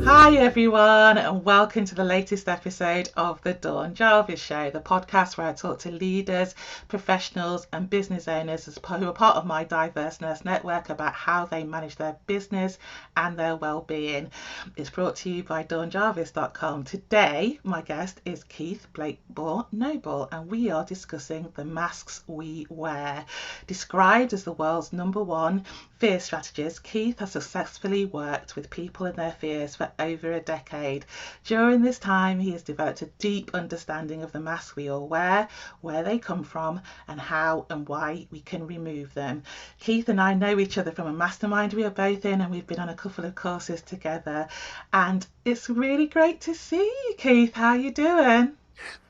Hi everyone, and welcome to the latest episode of the Dawn Jarvis Show, the podcast where I talk to leaders, professionals, and business owners who are part of my diverse nurse network about how they manage their business and their well-being. It's brought to you by dawnjarvis.com. Today, my guest is Keith Blakemore-Noble, and we are discussing the masks we wear. Described as the world's #1 fear strategist, Keith has successfully worked with people in their fears for over a decade. During this time, he has developed a deep understanding of the masks we all wear, where they come from, and how and why we can remove them. Keith and I know each other from a mastermind we are both in, and we've been on a couple of courses together. And it's really great to see you, Keith. How are you doing?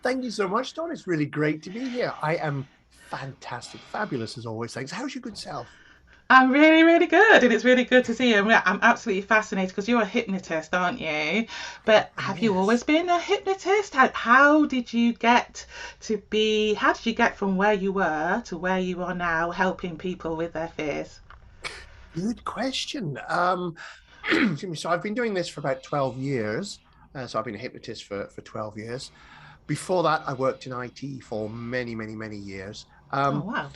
Thank you so much, Dawn. It's really great to be here. I am fantastic, fabulous as always. Thanks. How's your good self? I'm really, really good, and it's really good to see you. I'm absolutely fascinated because you're a hypnotist, aren't you? But have you always Yes. been a hypnotist? How did you get how did you get from where you were to where you are now, helping people with their fears? Good question. Excuse me. So I've been doing this for about 12 years. So I've been a hypnotist for 12 years. Before that, I worked in IT for many, many, many years. Oh, wow.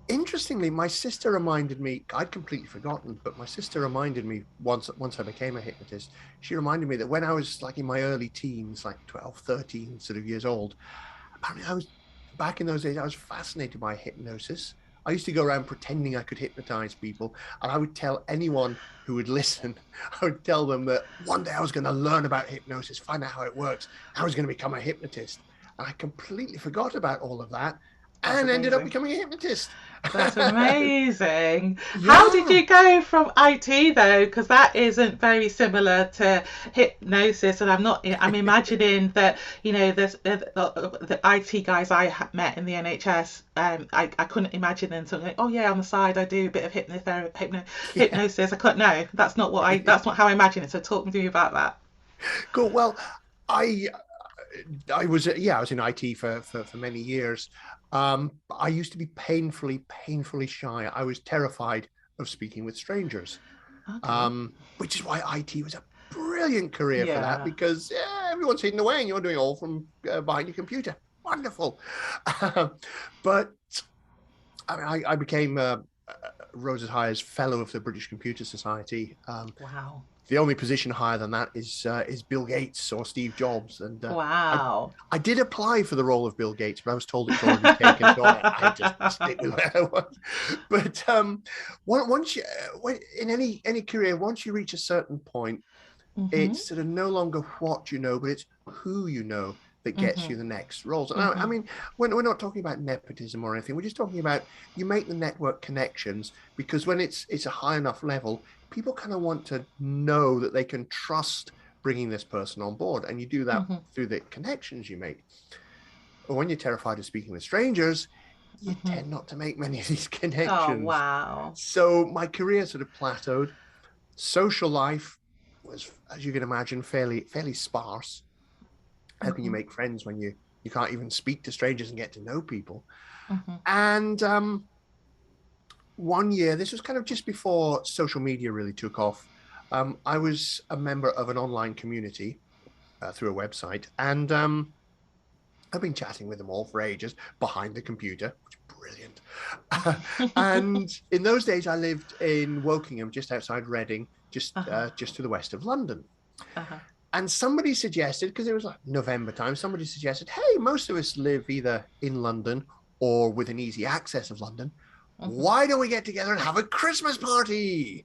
Interestingly, my sister reminded me, I'd completely forgotten, but my sister reminded me once I became a hypnotist, she reminded me that when I was like in my early teens, like 12, 13 sort of years old, apparently back in those days, I was fascinated by hypnosis. I used to go around pretending I could hypnotize people, and I would tell anyone who would listen, I would tell them that one day I was going to learn about hypnosis, find out how it works. I was going to become a hypnotist. And I completely forgot about all of that That's and ended up amazing. becoming a hypnotist. That's amazing. How did Yeah. you go from IT though? Because that isn't very similar to hypnosis, and I'm imagining that there's the IT guys met in the NHS. I couldn't imagine them something like, oh yeah, on the side I do a bit of Yeah. hypnosis. I couldn't. No, that's not how I imagine it. So talk to me about that. Cool. Well, I I was I was in IT for many years. I used to be painfully shy. I was terrified of speaking with strangers, Okay. which is why IT was a brilliant career for that Yeah. because everyone's hidden away and you're doing it all from behind your computer. Wonderful. But I mean, I became rose as high as fellow of the British Computer Society. Wow. The only position higher than that is Bill Gates or Steve Jobs. And I Wow. I did apply for the role of Bill Gates, but I was told it was already taken, so I just stick with where I was. But once you in any career, once you reach a certain point, Mhm. it's sort of no longer what you know, but it's who you know that gets you Mhm. the next roles. And I Mhm. mean, we're not talking about nepotism or anything. We're just talking about you make the network connections because when it's a high enough level, people kind of want to know that they can trust bringing this person on board, and you do that Mhm. through the connections you make. But when you're terrified of speaking with strangers, you Mhm. tend not to make many of these Oh, connections. wow. So my career sort of plateaued. Social life was, as you can imagine, fairly sparse. How can you Mhm. make friends when you can't even speak to strangers and get to know people? Mhm. And one year, this was kind of just before social media really took off. I was a member of an online community through a website, and I've been chatting with them all for ages behind the computer, which is brilliant. And in those days, I lived in Wokingham, just outside Reading, Uh-huh. just to the west of London. Uh-huh. And somebody suggested, because it was like November time, somebody suggested, hey, most of us live either in London or within easy access of London. Mhm. Why don't we get together and have a Christmas party?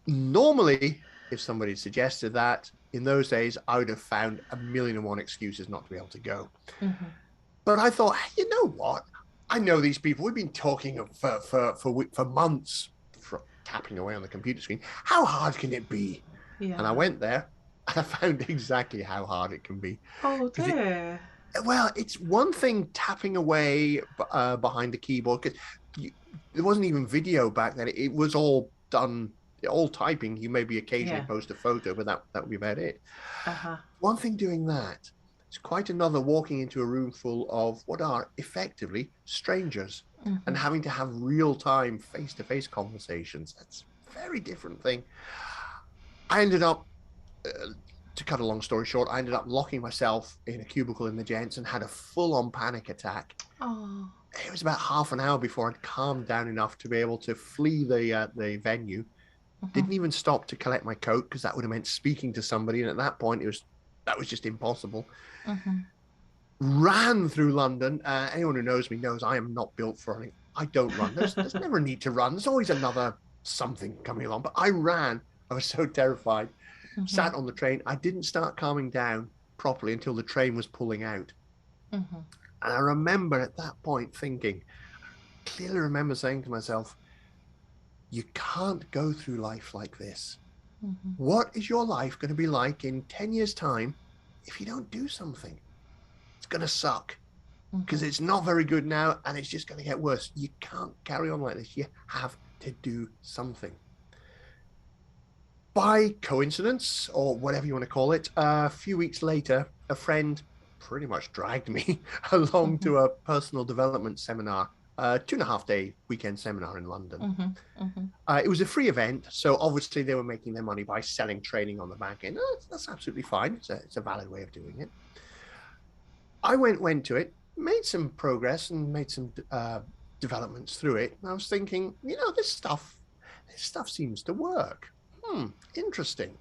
Normally, if somebody suggested that in those days, I would have found a million and one excuses not to be able to go. Mhm. But I thought, hey, you know what? I know these people. We've been talking for months, for tapping away on the computer screen. How hard can it be? And I Yeah. went there and I found exactly how hard it can be. Oh Because dear. it's one thing tapping away behind the keyboard because there wasn't even video back then. It was all done, all typing. You maybe occasionally Yeah. post a photo, but that would be about it. Uh-huh. One thing doing that. It's quite another walking into a room full of what are effectively strangers and Mhm. having to have real time face to face conversations. very different thing. I ended up, to cut a long story short, I ended up locking myself in a cubicle in the gents and had a full-on panic attack. Oh. It was about half an hour before I'd calmed down enough to be able to flee the venue. Didn't even stop to collect my coat because that would have meant speaking to somebody, and at that point that was just impossible. Ran through London. Anyone who knows me knows I am not built for running. I don't run. There's never a need to run. There's always another something coming along. But I ran. I was so terrified. Sat on the train. I didn't start calming down properly until the train was pulling out. And I remember at that point thinking, clearly remember saying to myself, you can't go through life like this. What is your life going to be like in 10 years' time if you don't do something? It's going to suck because it's not very good now and it's just going to get worse. You can't carry on like this. You have to do something. By coincidence, or whatever you want to call it, a few weeks later, a friend pretty much dragged me along to a personal development seminar, a 2.5-day weekend seminar in London. It was a free event, so obviously they were making their money by selling training on the back end. That's absolutely fine. It's a valid way of doing it. I went to it, made some progress and made some developments through it. And I was thinking, this stuff seems to work. Interesting.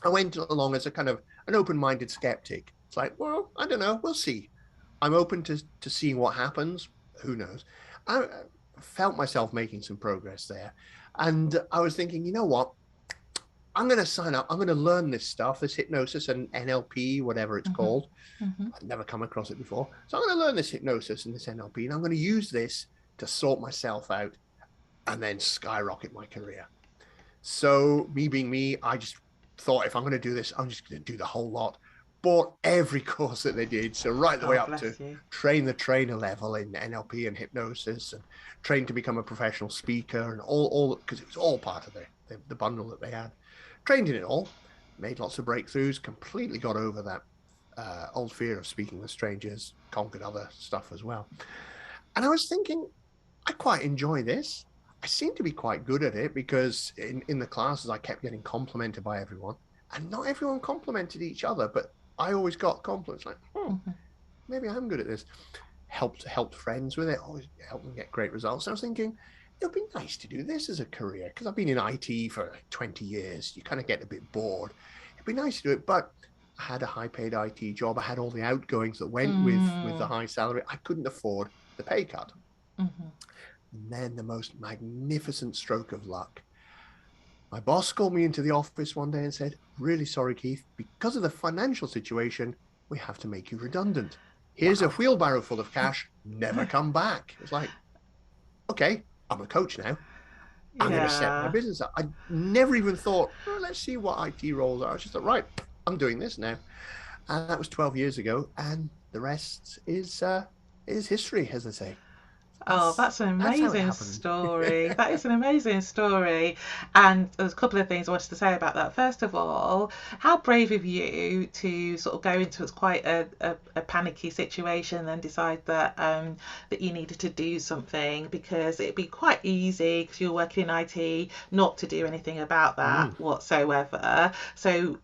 I went along as a kind of an open-minded skeptic. It's like, well, I don't know. We'll see. I'm open to seeing what happens. Who knows? I felt myself making some progress there. And I was thinking, you know what? I'm going to sign up. I'm going to learn this stuff, this hypnosis and NLP, whatever it's called. I've never come across it before. So I'm going to learn this hypnosis and this NLP, and I'm going to use this to sort myself out and then skyrocket my career. So me being me, I just thought, if I'm going to do this, I'm just going to do the whole lot. Bought every course that they did. So right the way up to train the trainer level in NLP and hypnosis, and train to become a professional speaker, and all because it was all part of the bundle that they had. Trained in it all, made lots of breakthroughs, completely got over that old fear of speaking with strangers, conquered other stuff as well. And I was thinking, I quite enjoy this. I seem to be quite good at it because in the classes I kept getting complimented by everyone, and not everyone complimented each other, but I always got compliments like, maybe I'm good at this. Helped friends with it, always helped them get great results. And I was thinking, it would be nice to do this as a career because I've been in IT for like 20 years. You kind of get a bit bored. It'd be nice to do it, but I had a high-paid IT job. I had all the outgoings that went with the high salary. I couldn't afford the pay cut. And then the most magnificent stroke of luck. My boss called me into the office one day and said, really sorry, Keith, because of the financial situation, we have to make you redundant. Here's a wheelbarrow full of cash, never come back. It was like, okay, I'm a coach now. I'm going to set my business up. I never even thought, let's see what IT roles are. I just thought, right, I'm doing this now. And that was 12 years ago. And the rest is history, as they say. Oh, that's an amazing story. That is an amazing story. And there's a couple of things I wanted to say about that. First of all, how brave of you to sort of go into it's quite a panicky situation and decide that that you needed to do something, because it'd be quite easy, because you're working in IT, not to do anything about that whatsoever. So,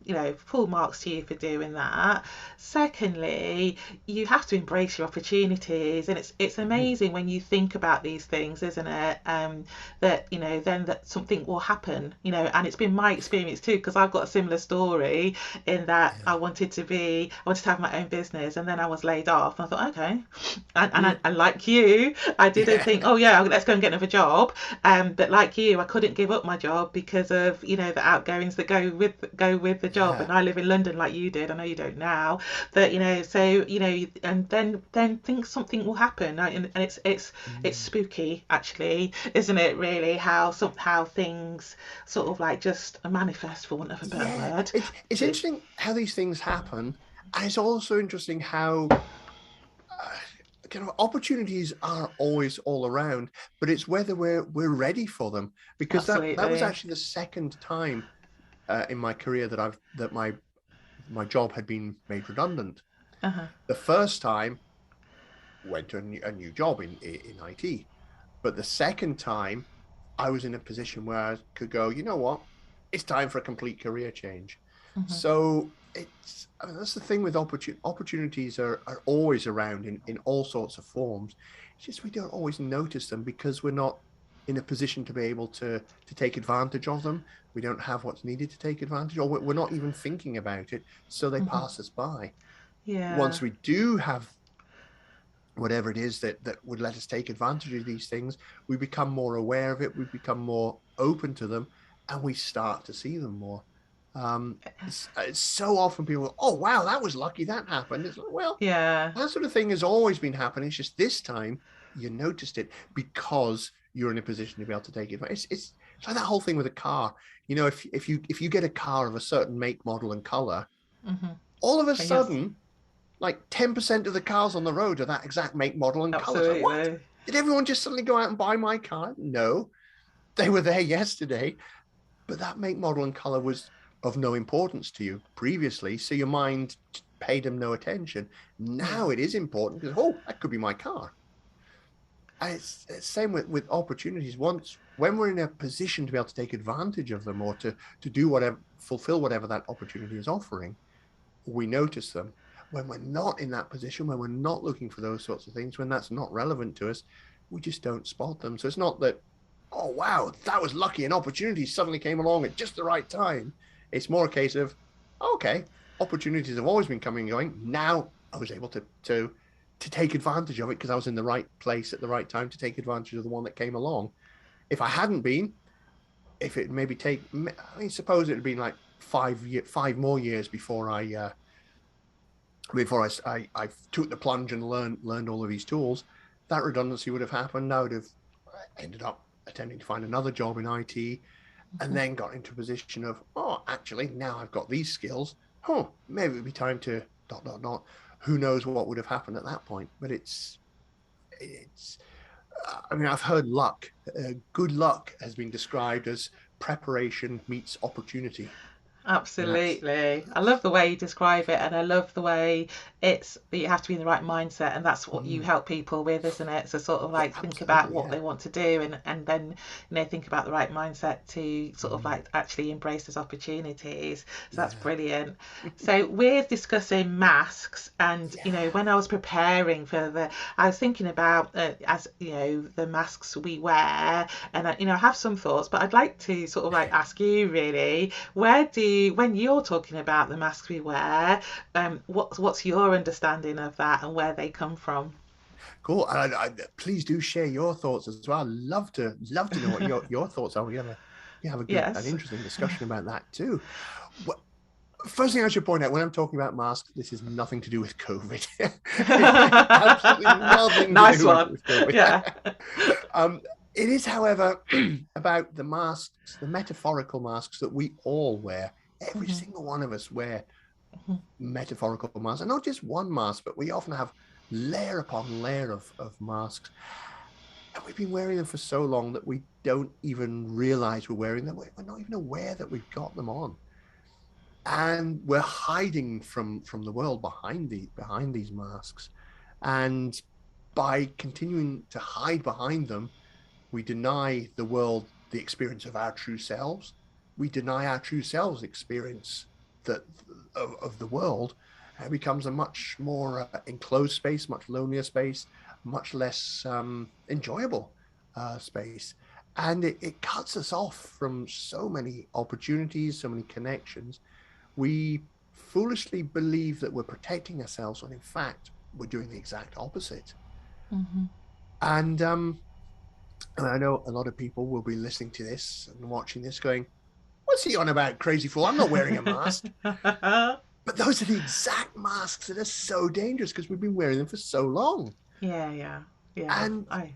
full marks to you for doing that. Secondly, you have to embrace your opportunities, and it's amazing when you think about these things, isn't it? That then that something will happen, and it's been my experience too, because I've got a similar story in that I wanted to have my own business, and then I was laid off, and I thought, okay, and I like you, I didn't think, oh yeah, let's go and get another job, but like you, I couldn't give up my job because of the outgoings that go with the job, and I live in London like you did. I know you don't now, but and then think something will happen, and it's spooky, actually, isn't it? Really, how things sort of like just manifest, for want of a better word. It's interesting how these things happen, and it's also interesting how opportunities are always all around, but it's whether we're ready for them. Because that was actually the second time in my career that my job had been made redundant. The first time went to a new job in IT, but the second time I was in a position where I could go, you know what, it's time for a complete career change. Mm-hmm. So I mean, that's the thing with opportunities are always around in all sorts of forms. It's just we don't always notice them because we're not in a position to be able to take advantage of them. We don't have what's needed to take advantage, or we're not even thinking about it, so they Mm-hmm. pass us by. Yeah. Once we do have whatever it is that would let us take advantage of these things, we become more aware of it, we become more open to them, and we start to see them more. It's so often people go, oh wow, that was lucky that happened. It's like, well, Yeah. that sort of thing has always been happening. It's just this time you noticed it because you're in a position to be able to take it. It's like that whole thing with a car. You know, if you get a car of a certain make, model, and color, Mm-hmm. all of a Yes. sudden like 10% of the cars on the road are that exact make, model, and color. It's like, what? Absolutely. Did everyone just suddenly go out and buy my car? No, they were there yesterday, but that make, model, and color was of no importance to you previously. So your mind paid them no attention. Yeah. Now it is important because, oh, that could be my car. And it's same with opportunities. When we're in a position to be able to take advantage of them or to do whatever, fulfill whatever that opportunity is offering, we notice them. When we're not in that position, when we're not looking for those sorts of things, when that's not relevant to us, we just don't spot them. So it's not that, oh, wow, that was lucky. An opportunity suddenly came along at just the right time. It's more a case of, okay, opportunities have always been coming and going. Now I was able to take advantage of it because I was in the right place at the right time to take advantage of the one that came along. If I hadn't been, if it maybe I mean, suppose it had been like 5 more years before I took the plunge and learned all of these tools, that redundancy would have happened. I would have ended up attempting to find another job in IT, and Mm-hmm. then got into a position of, oh, actually, now I've got these skills. Oh, maybe it'd be time to dot dot dot. Who knows what would have happened at that point? But it's. I mean, I've heard luck. Good luck has been described as preparation meets opportunity, and Absolutely. I love the way you describe it, and I love the way it's that you have to be in the right mindset, and that's what you mm, help people with, isn't it? So sort of yeah, like think about absolutely, what yeah, they want to do, and then think about the right mindset to sort of mm, like actually embrace those opportunities. So that's yeah, brilliant. So we're discussing masks, and yeah. when I was preparing for I was thinking about as the masks we wear, and I have some thoughts, but I'd like to sort of like ask you really, when you're talking about the masks we wear, what's your understanding of that and where they come from? Cool. And please do share your thoughts as well. I'd love to know what your thoughts are. We have an Yes. interesting discussion about that too. Well, first thing I should point out when I'm talking about masks, this is nothing to do with COVID. Absolutely nothing to Nice do one. with COVID. Yeah. um, it is, however, about the masks, the metaphorical masks that we all wear. Every Mhm, single one of us wear mhm, metaphorical masks, and not just one mask, but we often have layer upon layer of masks. And we've been wearing them for so long that we don't even realize we're wearing them. We're not even aware that we've got them on. And we're hiding from the world behind these masks. And by continuing to hide behind them, we deny the world the experience of our true selves. We deny our true selves experience that of the world. It becomes a much more enclosed space, much lonelier space, much less enjoyable space. And it cuts us off from so many opportunities, so many connections. We foolishly believe that we're protecting ourselves when in fact we're doing the exact opposite. mhm. And I know a lot of people will be listening to this and watching this going, what's he on about, crazy fool? I'm not wearing a mask. But those are the exact masks that are so dangerous because we've been wearing them for so long. Yeah, yeah, yeah. And I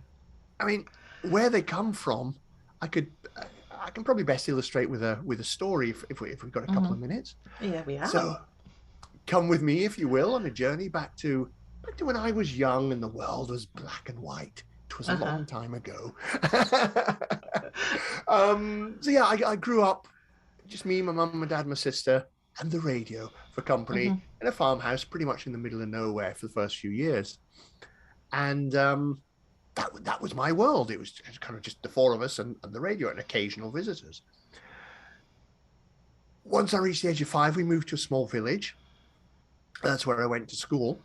I mean, where they come from, I could I can probably best illustrate with a story if we've got a couple mhm. of minutes. Yeah, we have. So come with me, if you will, on a journey back to when I was young and the world was black and white. It was a Uh-huh. long time ago. So yeah, I grew up just me, my mum, my dad, my sister, and the radio for company Mhm, in a farmhouse, pretty much in the middle of nowhere for the first few years. And that was my world. It was kind of just the four of us and the radio and occasional visitors. Once I reached the age of 5, we moved to a small village. That's where I went to school.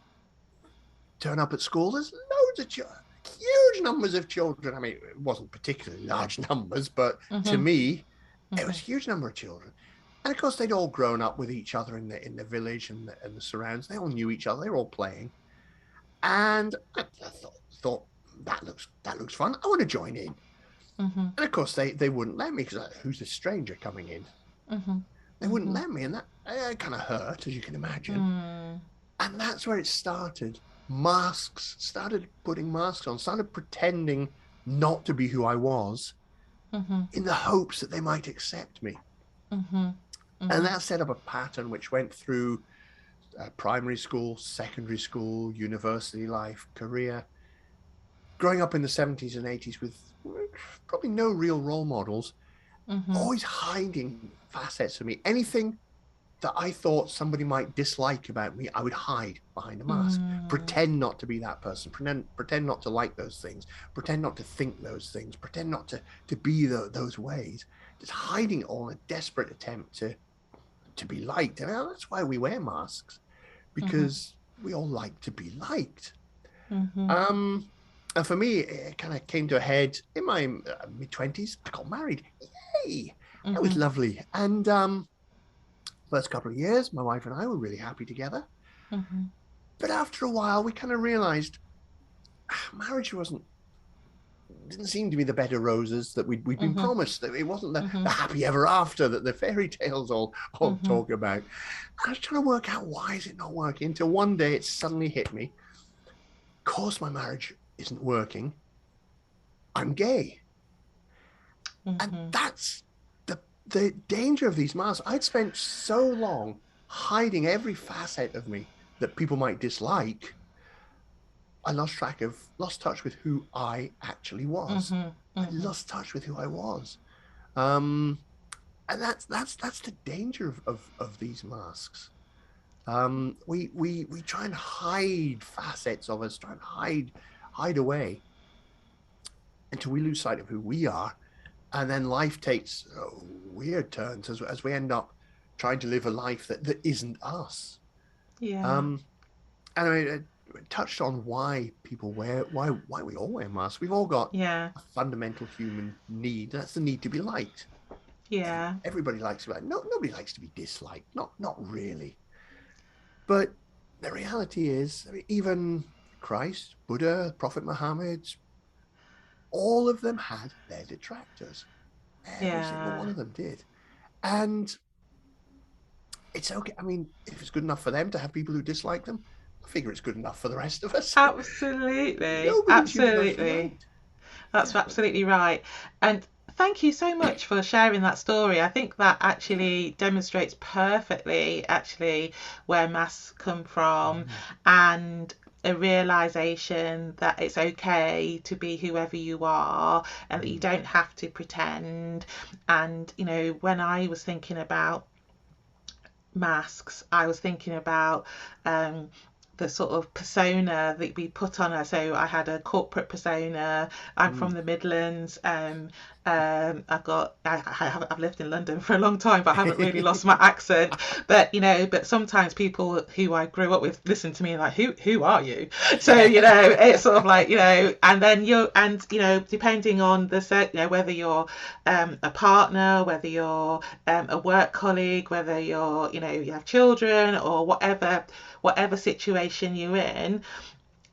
Turn up at school, there's loads of huge numbers of children. I mean, it wasn't particularly large numbers, but to me, it was a huge number of children. And of course, they'd all grown up with each other in the village and the surrounds. They all knew each other. They were all playing, and I thought that looks fun. I want to join in. And of course, they wouldn't let me because who's the stranger coming in? They wouldn't let me, and that kind of hurt, as you can imagine. And that's where it started. Started putting masks on, started pretending not to be who I was in the hopes that they might accept me. And that set up a pattern which went through primary school, secondary school, university life, career. Growing up in the 70s and 80s with probably no real role models, always hiding facets of me. Anything that I thought somebody might dislike about me, I would hide behind a mask, pretend not to be that person, pretend not to like those things, pretend not to think those things, pretend not to be those ways, just hiding it all in a desperate attempt to be liked. And that's why we wear masks, because we all like to be liked. And for me, it kind of came to a head in my mid-20s. I got married. Yay! That was lovely. And first couple of years, my wife and I were really happy together. But after a while, we kind of realized marriage didn't seem to be the bed of roses that we'd been promised. That it wasn't the happy ever after that the fairy tales all talk about. I was trying to work out, why is it not working? Until one day it suddenly hit me. Of course my marriage isn't working. I'm gay. And that's the danger of these masks. I'd spent so long hiding every facet of me that people might dislike. I lost touch with who I actually was. I lost touch with who I was. And that's the danger of these masks. We try and hide facets of us, try and hide away until we lose sight of who we are. And then life takes weird turns as we end up trying to live a life that isn't us. And I mean, it touched on why people why we all wear masks. We've all got a fundamental human need. That's the need to be liked. Everybody likes to be liked. Nobody likes to be disliked. Not really. But the reality is, I mean, even Christ, Buddha, Prophet Muhammad, all of them had their detractors. Every single one of them did. And it's okay. I mean, if it's good enough for them to have people who dislike them, I figure it's good enough for the rest of us. Absolutely. That's absolutely right. And thank you so much for sharing that story. I think that actually demonstrates perfectly where masks come from, and a realization that it's okay to be whoever you are and that you don't have to pretend. And when I was thinking about masks, I was thinking about the sort of persona that we put on her. So I had a corporate persona. I'm from the Midlands. I've lived in London for a long time, but I haven't really lost my accent. But but sometimes people who I grew up with listen to me like, who are you? So it's sort of like and then depending on the whether you're a partner, whether you're a work colleague, whether you're you have children, or whatever situation you're in,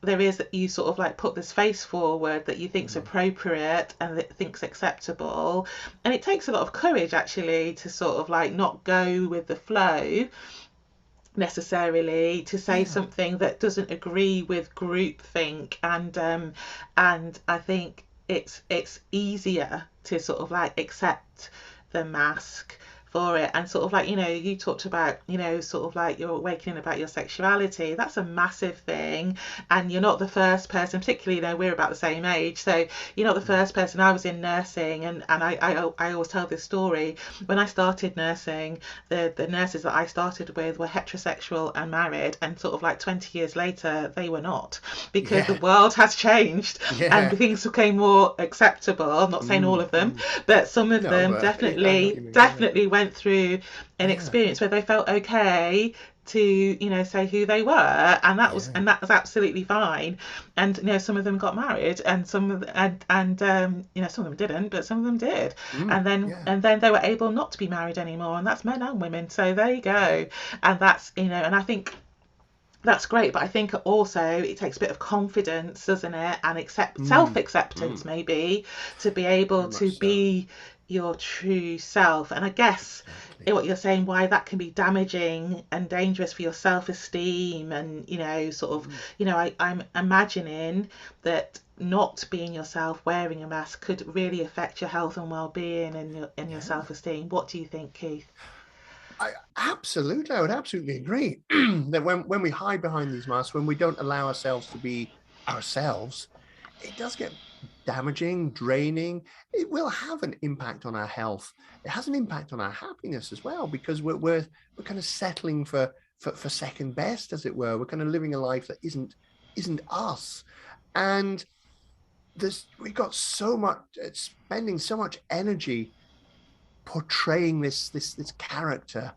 there is that you sort of like put this face forward that you think's appropriate and that think's acceptable. And it takes a lot of courage actually to sort of like not go with the flow necessarily, to say something that doesn't agree with groupthink. And I think it's easier to sort of like accept the mask for it. And sort of like, you talked about, sort of like you're awakening about your sexuality. That's a massive thing. And you're not the first person, particularly, we're about the same age. So you're not the first person. I was in nursing, and I always tell this story. When I started nursing, the nurses that I started with were heterosexual and married, and sort of like 20 years later, they were not, because the Yeah. world has changed and Yeah. things became more acceptable. I'm not saying all of them, Mm. but some of No, them but I know what definitely you mean. Yeah. definitely went through an Yeah. experience where they felt okay to say who they were, and Yeah. that was absolutely fine. And some of them got married, and some of and some of them didn't, but some of them did. Mm. And Yeah. then they were able not to be married anymore, and that's men and women. So there you Yeah. go. And that's and I think that's great, but I think also it takes a bit of confidence, doesn't it, and Mm. self-acceptance Mm. maybe, to be able Very to much so. be your true self. And I guess Exactly. what you're saying, why that can be damaging and dangerous for your self-esteem, and sort of, Mm. I'm imagining that not being yourself, wearing a mask, could really affect your health and well-being and your Yeah. self-esteem. What do you think, Keith? I would absolutely agree that when we hide behind these masks, when we don't allow ourselves to be ourselves, it does get damaging, draining. It will have an impact on our health. It has an impact on our happiness as well, because we're kind of settling for second best, as it were. We're kind of living a life that isn't us. And we've got so much, spending so much energy portraying this character,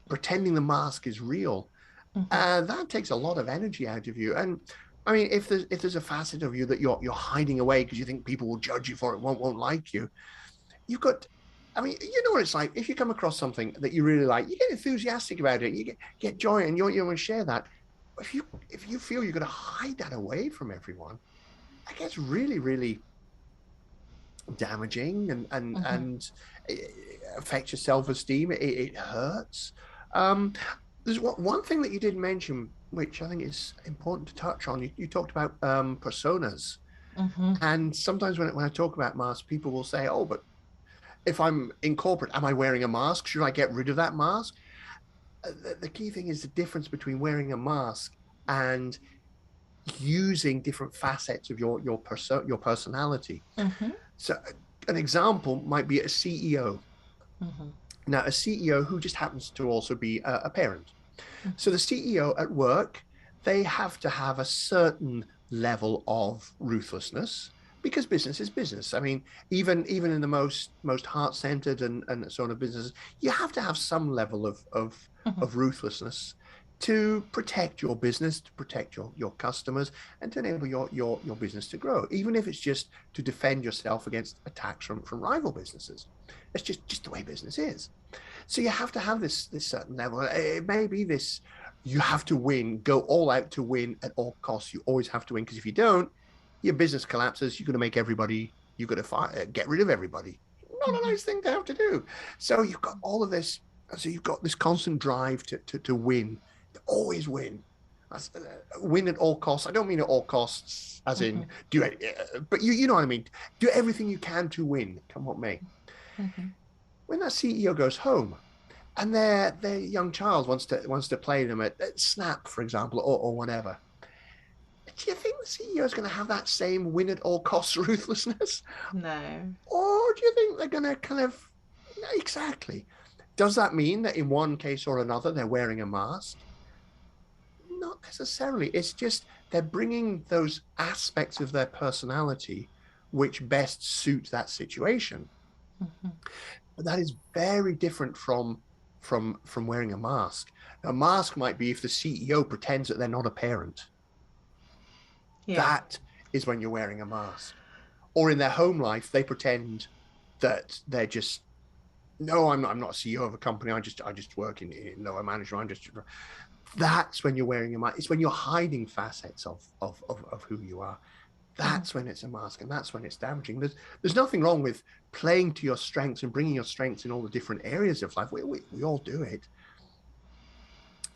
pretending the mask is real. Hmm. That takes a lot of energy out of you. And I mean, if there's a facet of you that you're hiding away because you think people will judge you for it, won't like you, you've got. I mean, you know what it's like. If you come across something that you really like, you get enthusiastic about it, you get joy, and you want to share that. If you feel you're going to hide that away from everyone, that gets really, really damaging, Hmm. and it affects your self-esteem. It hurts. um there's one thing that you did mention, which I think is important to touch on. You talked about personas, Hmm. and sometimes when I talk about masks, people will say, oh, but if I'm in corporate, am I wearing a mask? Should I get rid of that mask? The key thing is the difference between wearing a mask and using different facets of your personality. Hmm. So an example might be a CEO. Hmm. Now, a CEO who just happens to also be a parent. So the CEO at work, they have to have a certain level of ruthlessness, because business is business. I mean, even in the most heart-centered and so on of businesses, you have to have some level Hmm. of ruthlessness to protect your business, to protect your customers, and to enable your business to grow, even if it's just to defend yourself against attacks from rival businesses. It's just the way business is. So you have to have this certain level. It may be this: you have to win, go all out to win at all costs. You always have to win, because if you don't, your business collapses. You're going to make everybody. You're going to get rid of everybody. Not a Hmm. nice thing to have to do. So you've got all of this. So you've got this constant drive to win, to always win. Win at all costs. I don't mean at all costs, as in Hmm. do it, but you know what I mean. Do everything you can to win, come what may. Hmm. When that CEO goes home, and their young child wants to play them at Snap, for example, or whatever, do you think the CEO is going to have that same win at all costs ruthlessness, No. or do you think they're going to kind of exactly? Does that mean that in one case or another they're wearing a mask? Not necessarily. It's just they're bringing those aspects of their personality which best suit that situation. Hmm. But that is very different from wearing a mask. A mask might be if the CEO pretends that they're not a parent. Yeah. That is when you're wearing a mask. Or in their home life, they pretend that they're just, no, I'm not a CEO of a company. I just work in lower management. I'm just, that's when you're wearing a mask. It's when you're hiding facets of who you are. Hmm. That's when it's a mask, and that's when it's damaging. There's nothing wrong with playing to your strengths and bringing your strengths in all the different areas of life. We all do it,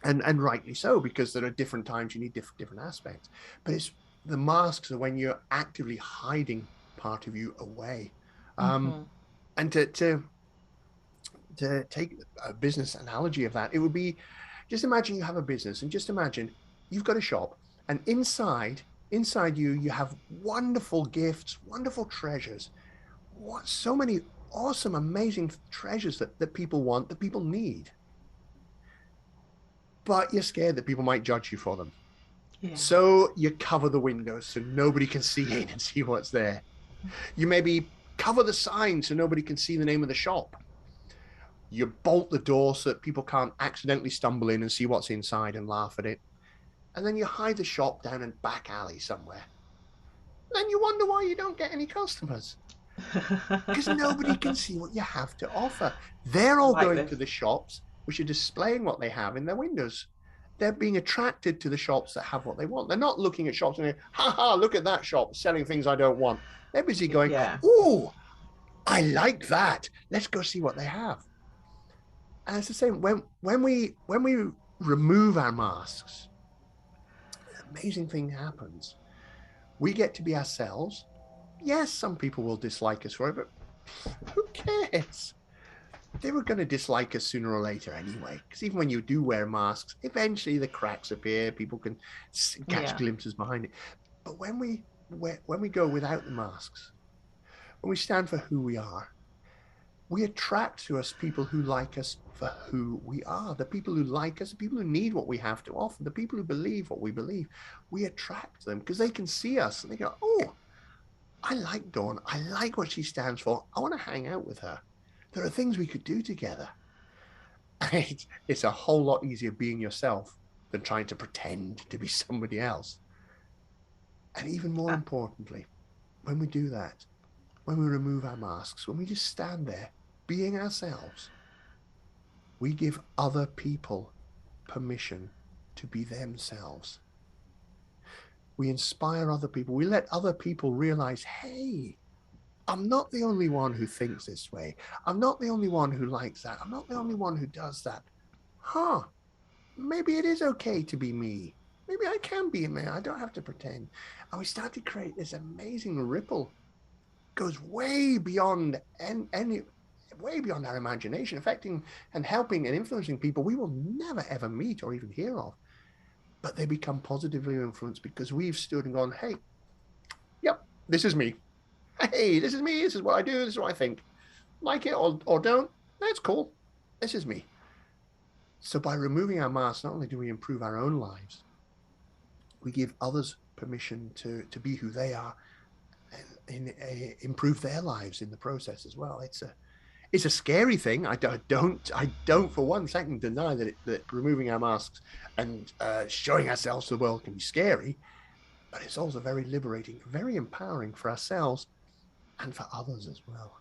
and rightly so, because there are different times you need different aspects. But it's the masks are when you're actively hiding part of you away, um, Hmm. and to to take a business analogy of that, it would be, just imagine you have a business, and just imagine you've got a shop, and inside you have wonderful gifts, wonderful treasures, so many awesome, amazing treasures that people want, that people need, but you're scared that people might judge you for them. Yeah. So you cover the windows so nobody can see in and see what's there. You maybe cover the sign so nobody can see the name of the shop. You bolt the door so that people can't accidentally stumble in and see what's inside and laugh at it. And then you hide the shop down in back alley somewhere. Then you wonder why you don't get any customers, because nobody can see what you have to offer. They're I all like going this. to the shops which are displaying what they have in their windows. They're being attracted to the shops that have what they want. They're not looking at shops and going, ha ha, look at that shop selling things I don't want. They're busy going, Yeah. oh, I like that. Let's go see what they have. And it's the same when we remove our masks, an amazing thing happens. We get to be ourselves. Yes, some people will dislike us for it, but who cares? They were going to dislike us sooner or later anyway, because even when you do wear masks, eventually the cracks appear, people can catch Yeah. glimpses behind it. But when we go without the masks, when we stand for who we attract to us people who like us for who we are. The people who like us, the people who need what we have to offer, the people who believe what we believe, we attract them because they can see us and they go, oh, I like Dawn. I like what she stands for. I want to hang out with her. There are things we could do together. It's a whole lot easier being yourself than trying to pretend to be somebody else. And even more Uh, importantly, when we do that, when we remove our masks, when we just stand there being ourselves, we give other people permission to be themselves. We inspire other people. We let other people realize, hey, I'm not the only one who thinks this way. I'm not the only one who likes that. I'm not the only one who does that. Huh, maybe it is okay to be me. Maybe I can be me. I don't have to pretend. And we start to create this amazing ripple. Goes way beyond any way beyond our imagination, affecting and helping and influencing people we will never ever meet or even hear of. But they become positively influenced because we've stood and gone, hey, yep, this is me. Hey, this is me. This is what I do. This is what I think. Like it or don't, that's cool. This is me. So by removing our masks, not only do we improve our own lives, we give others permission to be who they are and improve their lives in the process as well. It's a scary thing. I don't for one second deny that removing our masks and showing ourselves to the world can be scary, but it's also very liberating, very empowering for ourselves and for others as well.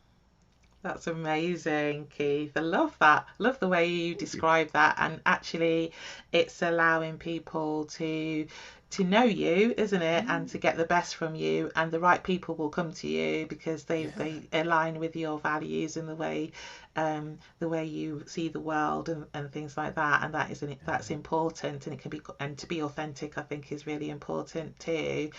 That's amazing, Keith. I love that. Love the way you Thank you. describe that. And actually, it's allowing people to know you, isn't it? And to get the best from you. And the right people will come to you because Yeah. they align with your values and the way you see the world and things like that. And that's important. And it can be and to be authentic, I think, is really important too.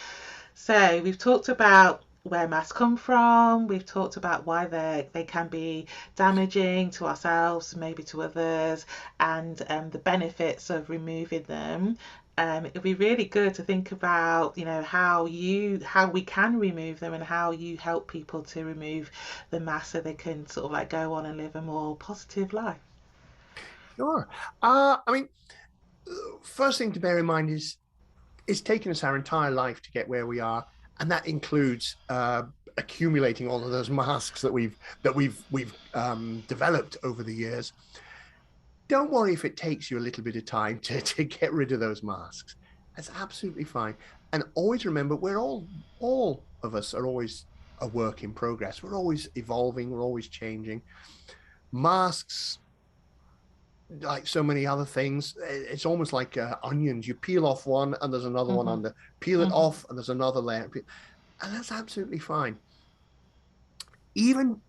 So we've talked about where masks come from. We've talked about why they can be damaging to ourselves, maybe to others, and the benefits of removing them. It'd be really good to think about, how we can remove them and how you help people to remove the mask so they can sort of like go on and live a more positive life. Sure. I mean, first thing to bear in mind is it's taken us our entire life to get where we are, and that includes accumulating all of those masks that we've developed over the years. Don't worry if it takes you a little bit of time to get rid of those masks. That's absolutely fine. And always remember, we're all of us are always a work in progress. We're always evolving. We're always changing. Masks, like so many other things, it's almost like onions. You peel off one and there's another one Hmm. under. Peel it Hmm. off and there's another layer. And that's absolutely fine. Even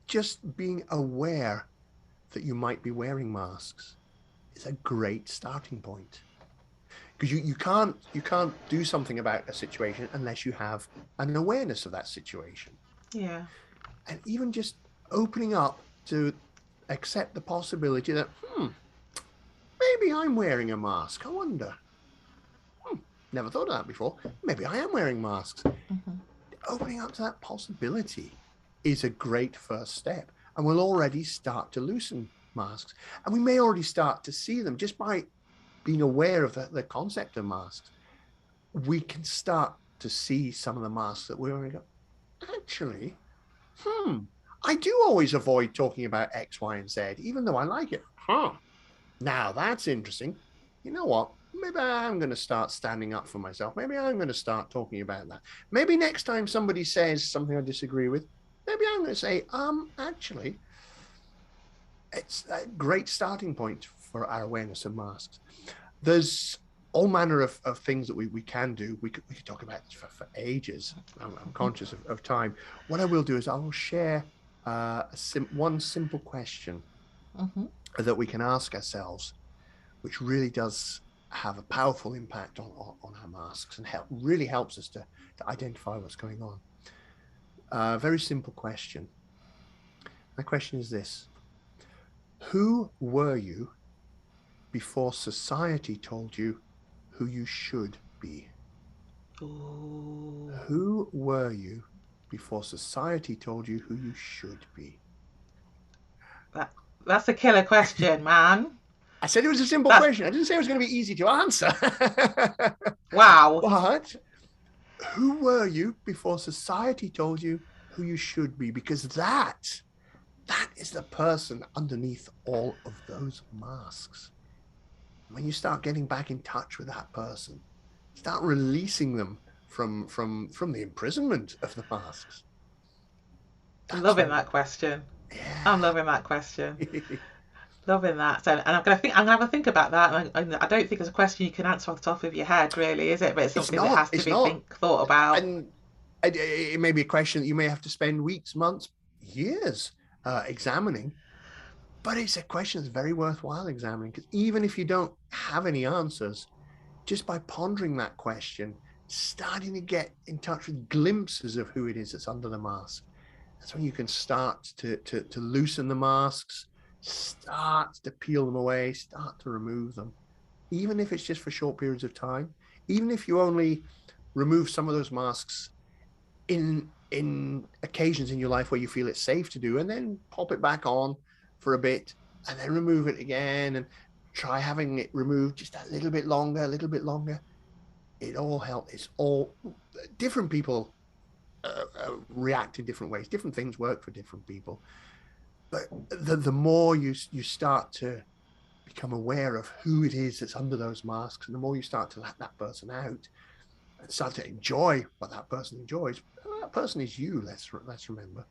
just being aware that you might be wearing masks is a great starting point, because you can't do something about a situation unless you have an awareness of that situation. Yeah. And even just opening up to accept the possibility that, maybe I'm wearing a mask. I wonder. Never thought of that before. Maybe I am wearing masks. Mm-hmm. Opening up to that possibility is a great first step. And we'll already start to loosen masks. And we may already start to see them just by being aware of the concept of masks. We can start to see some of the masks that we're wearing. Go, actually, I do always avoid talking about X, Y, and Z, even though I like it. Now that's interesting. You know what? Maybe I'm going to start standing up for myself. Maybe I'm going to start talking about that. Maybe next time somebody says something I disagree with, maybe I'm going to say, actually, it's a great starting point for our awareness of masks. There's all manner of things that we can do. We could talk about this for ages. I'm conscious of time. What I will do is I will share one simple question that we can ask ourselves, which really does have a powerful impact on our masks and really helps us to identify what's going on. Very simple question. My question is this: who were you before society told you who you should be? Ooh. Who were you before society told you who you should be? That's a killer question, man. I said it was a simple That's question. I didn't say it was going to be easy to answer. wow. But who were you before society told you who you should be? Because that is the person underneath all of those masks. When you start getting back in touch with that person, start releasing them from the imprisonment of the masks. Loving that question. Yeah. I'm loving that question. Loving that. So, and I'm gonna have a think about that. And I don't think it's a question you can answer off the top of your head, really, is it? But it's something that has to be thought about. And it may be a question that you may have to spend weeks, months, years examining. But it's a question that's very worthwhile examining, because even if you don't have any answers, just by pondering that question, starting to get in touch with glimpses of who it is that's under the mask, that's when you can start to loosen the masks, start to peel them away, start to remove them, even if it's just for short periods of time. Even if you only remove some of those masks in occasions in your life where you feel it's safe to do, and then pop it back on for a bit and then remove it again and try having it removed just a little bit longer. It all helps. It's all different people react in different ways. Different things work for different people. But the more you start to become aware of who it is that's under those masks, and the more you start to let that person out and start to enjoy what that person enjoys, that person is you. Let's remember.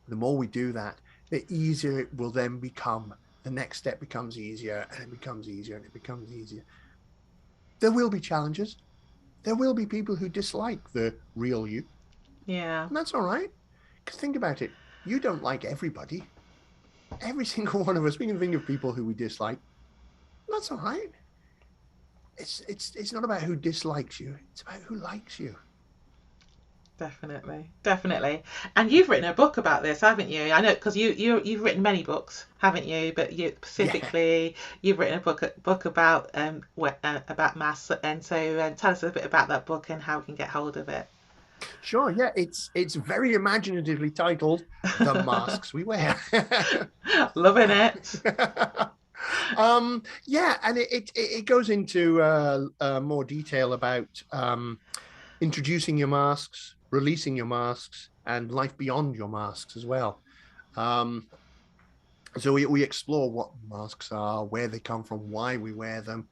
The more we do that, the easier it will then become. The next step becomes easier, and it becomes easier, and it becomes easier. There will be challenges. There will be people who dislike the real you. Yeah. And that's all right. Because think about it. You don't like everybody. Every single one of us, we can think of people who we dislike. That's all right. It's not about who dislikes you. It's about who likes you. Definitely. And you've written a book about this, haven't you? I know, because you've written many books, haven't you? But you specifically, you've written a book about masks. And so tell us a bit about that book and how we can get hold of it. Sure, yeah, it's very imaginatively titled "The Masks We Wear." Loving it. Yeah, and it goes into more detail about introducing your masks, releasing your masks, and life beyond your masks as well. So we explore what masks are, where they come from, why we wear them.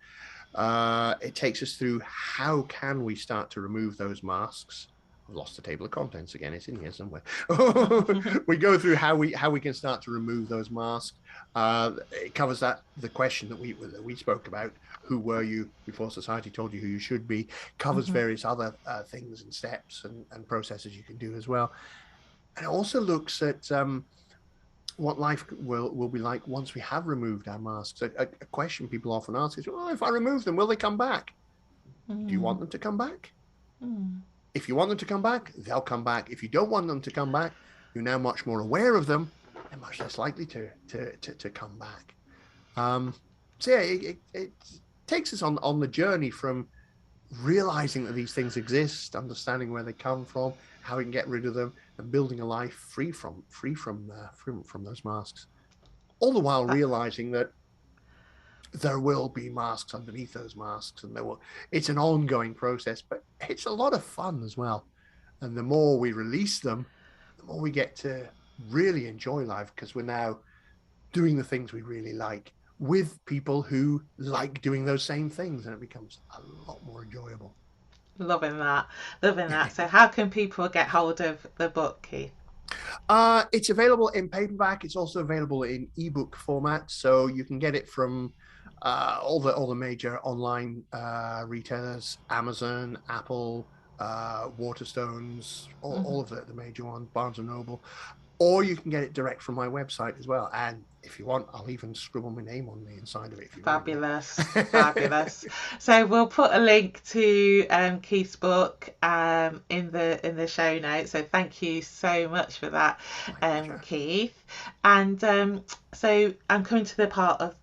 It takes us through how can we start to remove those masks. I've lost the table of contents again. It's in here somewhere. We go through how we can start to remove those masks. It covers the question that we spoke about. Who were you before society told you who you should be? Covers various other things and steps and processes you can do as well. And it also looks at what life will be like once we have removed our masks. A question people often ask is, well, if I remove them, will they come back? Do you want them to come back? If you want them to come back, they'll come back. If you don't want them to come back, you're now much more aware of them. they're much less likely to come back. So yeah, it takes us on the journey from realizing that these things exist, understanding where they come from, how we can get rid of them, and building a life free from those masks. All the while realizing that there will be masks underneath those masks, and it's an ongoing process, but it's a lot of fun as well. And the more we release them, the more we get to really enjoy life, because we're now doing the things we really like with people who like doing those same things, and it becomes a lot more enjoyable. Loving that. Loving that. So how can people get hold of the book, Keith? It's available in paperback. It's also available in ebook format, so you can get it from all the major online retailers: Amazon, Apple, Waterstones, all of the major ones, Barnes&Noble. Or you can get it direct from my website as well. And if you want, I'll even scribble my name on the inside of it if you Fabulous, really fabulous. So we'll put a link to Keith's book in the show notes. So thank you so much for that, Keith. And so I'm coming to the part of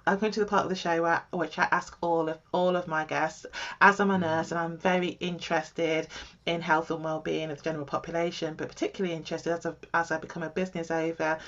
the show which I ask all of my guests. As I'm a nurse and I'm very interested in health and well-being of the general population, but particularly interested as I become a business owner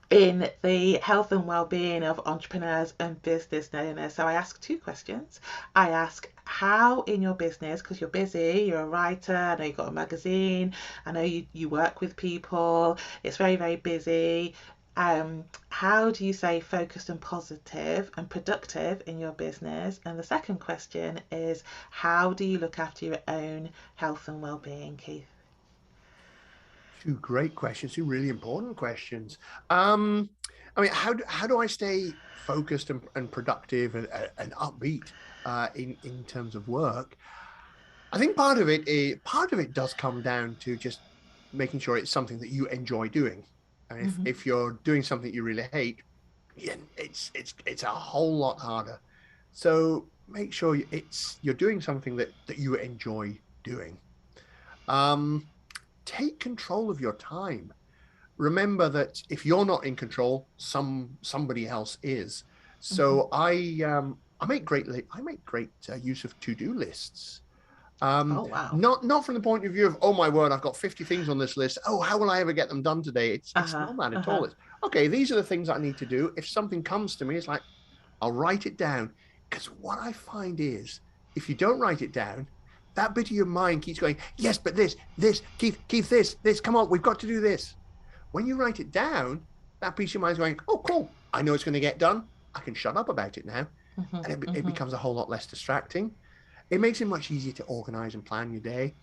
in the health and well-being of entrepreneurs and business owners. So I ask two questions. I ask how in your business, because you're busy, you're a writer, I know you've got a magazine, I know you work with people, it's very, very busy. How do you stay focused and positive and productive in your business? And the second question is, how do you look after your own health and well-being, Keith? Two great questions, two really important questions. I mean, how do I stay focused and productive and upbeat in terms of work? I think part of it does come down to just making sure it's something that you enjoy doing. And if you're doing something you really hate, yeah, it's a whole lot harder. So make sure you're doing something that you enjoy doing. Take control of your time. Remember that if you're not in control, somebody else is. So I make great use of to-do lists. Oh, wow. Not from the point of view of, oh my word, I've got 50 things on this list. Oh, how will I ever get them done today? It's not that at all. It's okay, these are the things I need to do. If something comes to me, it's like, I'll write it down. Because what I find is, if you don't write it down, that bit of your mind keeps going, yes, but this, Keith, this, come on, we've got to do this. When you write it down, that piece of your mind's going, oh, cool, I know it's going to get done. I can shut up about it now. And it becomes a whole lot less distracting. It makes it much easier to organize and plan your day.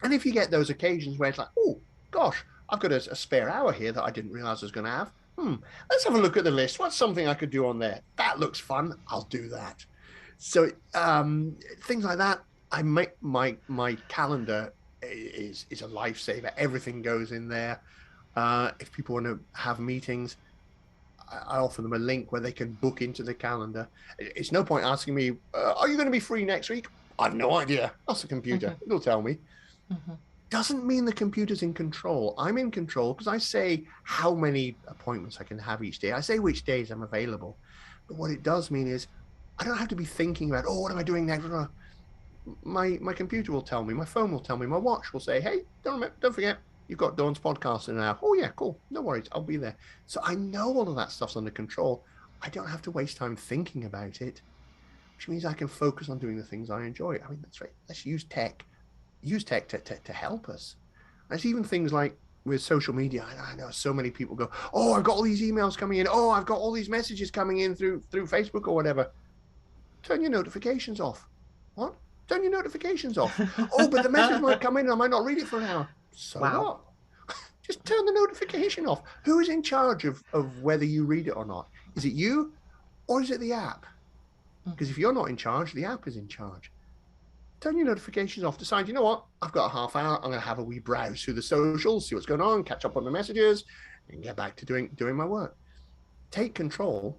And if you get those occasions where it's like, oh, gosh, I've got a spare hour here that I didn't realize I was going to have. Let's have a look at the list. What's something I could do on there? That looks fun. I'll do that. So things like that. I make my calendar is a lifesaver. Everything goes in there. If people want to have meetings, I offer them a link where they can book into the calendar. It's no point asking me, are you going to be free next week? I've no idea. Ask the computer. It'll tell me. Doesn't mean the computer's in control. I'm in control because I say how many appointments I can have each day. I say which days I'm available. But what it does mean is I don't have to be thinking about, oh, what am I doing next? My computer will tell me. My phone will tell me. My watch will say, hey, don't forget, you've got Dawn's podcast in an hour. Oh, yeah, cool. No worries. I'll be there. So I know all of that stuff's under control. I don't have to waste time thinking about it, which means I can focus on doing the things I enjoy. I mean, that's right. Let's use tech to help us. There's even things like with social media. I know so many people go, oh, I've got all these emails coming in. Oh, I've got all these messages coming in through Facebook or whatever. Turn your notifications off. What? Turn your notifications off. Oh, but the message might come in and I might not read it for an hour. So what? Just turn the notification off. Who is in charge of whether you read it or not? Is it you or is it the app? Because if you're not in charge, the app is in charge. Turn your notifications off. Decide, you know what? I've got a half hour. I'm going to have a wee browse through the socials, see what's going on, catch up on the messages, and get back to doing my work. Take control.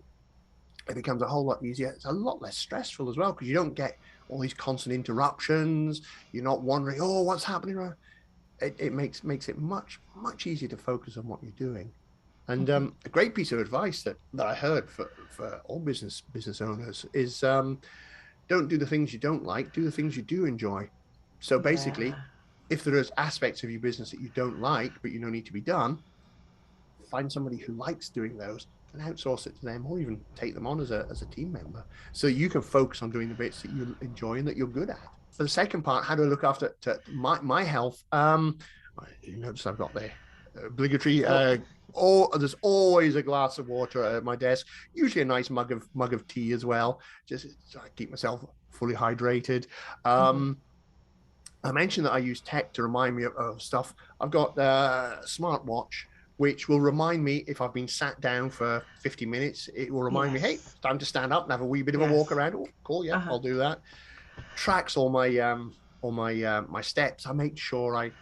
It becomes a whole lot easier. It's a lot less stressful as well because you don't get all these constant interruptions. You're not wondering, oh, what's happening? it makes it much easier to focus on what you're doing. And a great piece of advice that I heard for all business owners is don't do the things you don't like, do the things you do enjoy. So basically, Yeah. if there is aspects of your business that you don't like, but you know need to be done, find somebody who likes doing those and outsource it to them, or even take them on as a team member, so you can focus on doing the bits that you enjoy and that you're good at. For the second part, how do I look after my health? You notice I've got the obligatory. There's always a glass of water at my desk. Usually a nice mug of tea as well, just so I keep myself fully hydrated. I mentioned that I use tech to remind me of stuff. I've got a smartwatch which will remind me if I've been sat down for 50 minutes. It will remind me, hey, Yes. it's time to stand up and have a wee bit of a walk Yes. around. Oh, cool, yeah, I'll do that. Tracks all my steps. I make sure I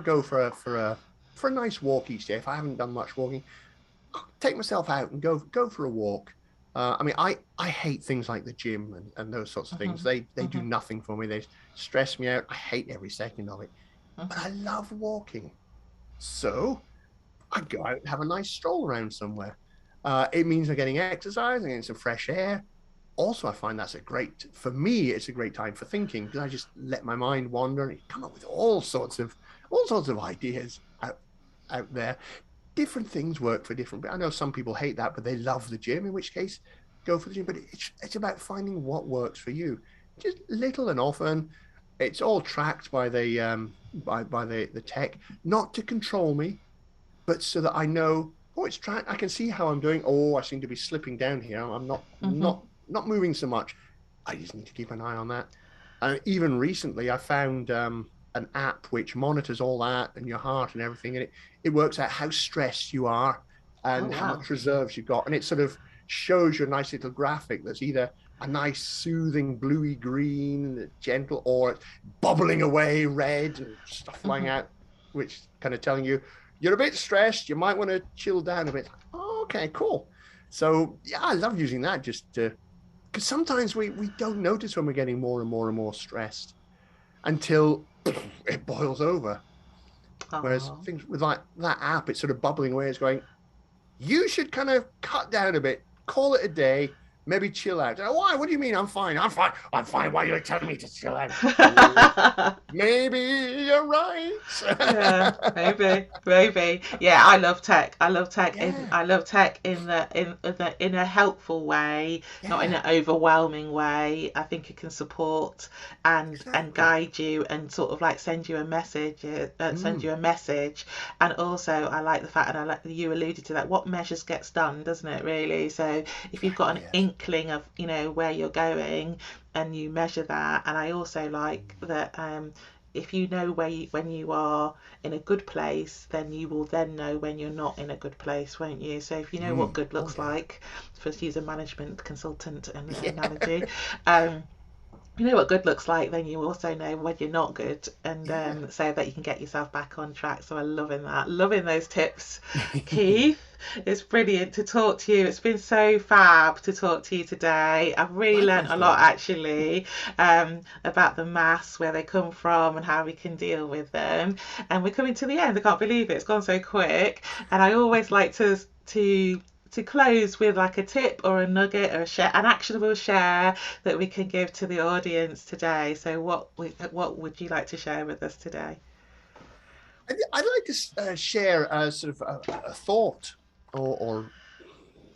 go for a nice walk each day. If I haven't done much walking, I'll take myself out and go for a walk. I mean, I hate things like the gym and those sorts of things. They do nothing for me. They stress me out. I hate every second of it. But I love walking. So I go out and have a nice stroll around somewhere. It means I'm getting exercise and getting some fresh air. Also, I find for me, it's a great time for thinking, because I just let my mind wander and come up with all sorts of ideas out there. Different things work for different. I know some people hate that, but they love the gym, in which case go for the gym. But it's about finding what works for you. Just little and often. It's all tracked by the tech, not to control me, but so that I know, oh, it's tracked. I can see how I'm doing. Oh, I seem to be slipping down here. I'm not moving so much. I just need to keep an eye on that. Even recently, I found an app which monitors all that and your heart and everything, and it works out how stressed you are and how much reserves you've got, and it sort of shows you a nice little graphic that's either a nice soothing bluey green, gentle, or bubbling away red and stuff flying out, which kind of telling you you're a bit stressed, you might want to chill down a bit. Oh, okay, cool. So yeah, I love using that just to, because sometimes we don't notice when we're getting more and more and more stressed until it boils over. Whereas things with like that app, it's sort of bubbling away. It's going, you should kind of cut down a bit, call it a day, maybe chill out. Why? What do you mean? I'm fine. I'm fine. I'm fine. Why are you telling me to chill out? Maybe you're right. Yeah, maybe. Yeah, I love tech. I love tech. Yeah. I love tech in a helpful way, not in an overwhelming way. I think it can support and guide you and sort of like send you a message, And also, I like the fact, and I like that you alluded to that. What measures gets done, doesn't it? Really. So if you've got an inkling of where you're going, and you measure that, and I also like that. If you know when you are in a good place, then you will then know when you're not in a good place, won't you? So if you know what good looks like, for to use a management consultant analogy, you know what good looks like, then you also know when you're not good, and so that you can get yourself back on track. So I'm loving those tips, Keith. It's brilliant to talk to you. It's been so fab to talk to you today. I've really learnt a lot actually, about the maths, where they come from and how we can deal with them. And we're coming to the end. I can't believe it. It's gone so quick. And I always like to close with like a tip or a nugget or an actionable share that we can give to the audience today. So what would you like to share with us today? I'd like to share a sort of a thought, or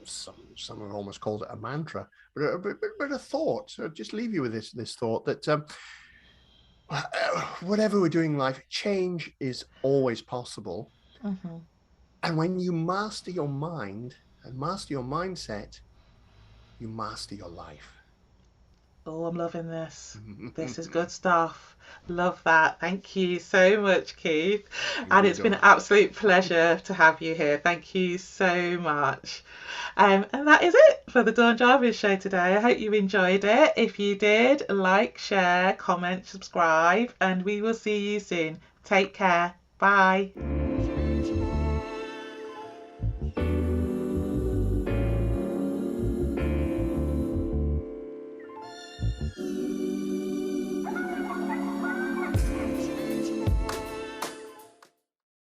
some have almost called it a mantra, but a thought. So just leave you with this thought that whatever we're doing in life, change is always possible. And when you master your mind and master your mindset, you master your life. Oh, I'm loving this. This is good stuff. Love that. Thank you so much, Keith. And it's been an absolute pleasure to have you here. Thank you so much. And that is it for the Dawn Jarvis Show today. I hope you enjoyed it. If you did, like, share, comment, subscribe, and we will see you soon. Take care. Bye.